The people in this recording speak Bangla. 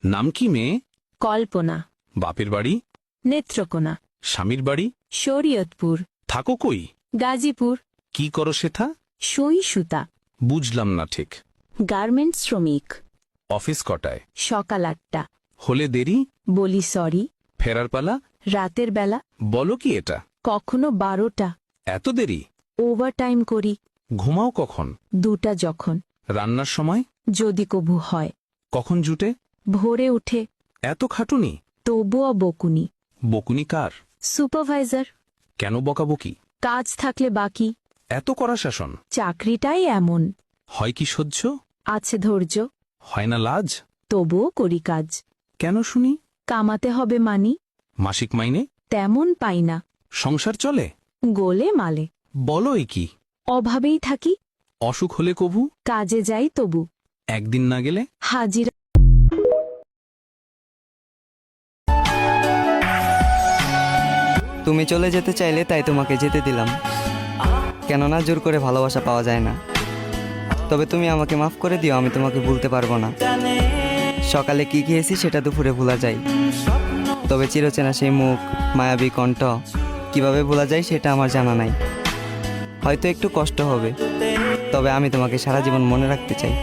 নাম কি মেয়ে? কল্পনা। বাপের বাড়ি? নেত্রকোনা। স্বামীর বাড়ি? শরীয়তপুর। থাকো কই? গাজীপুর। কি করো সেথা? সুই সুতা। বুঝলাম না ঠিক। গার্মেন্টস শ্রমিক। অফিস কটায়? সকাল 8টা। হলে দেরি? বলি সরি। ফেরার পালা? রাতের বেলা। বলো কি এটা? কখনো 12টা। এত দেরি? ওভারটাইম করি। ঘুমাও কখন? 2টা যখন। রান্নার সময়? যদি কবু হয়। কখন জুটে? ভোরে উঠে। এত খাটুনি? তবুও বকুনি। বকুনি কার? সুপারভাইজার। কেন বকাবকি? কাজ থাকলে বাকি। এত কড়া শাসন? চাকরিটাই এমন। হয় কি সহ্য? আছে ধৈর্য। হয় না লাজ? তবুও করি কাজ। কেন শুনি? কামাতে হবে মানি। মাসিক মাইনে? তেমন পাই না। সংসার চলে? গোলে মালে। বলোই কি? অভাবেই থাকি। অসুখ হলে কবু? কাজে যাই তবু। একদিন না গেলে? হাজিরা। তুমি চলে যেতে চাইলে তাই তোমাকে যেতে দিলাম, কেননা জোর করে ভালোবাসা পাওয়া যায় না। তবে তুমি আমাকে মাফ করে দিও, আমি তোমাকে ভুলতে পারবো না। সকালে কি খেয়েছি সেটা দুপুরে ভোলা যায়, তবে চিরচেনা সেই মুখ, মায়াবী কণ্ঠ কিভাবে ভোলা যায় সেটা আমার জানা নাই। হয়তো একটু কষ্ট হবে, তবে আমি তোমাকে সারা জীবন মনে রাখতে চাই।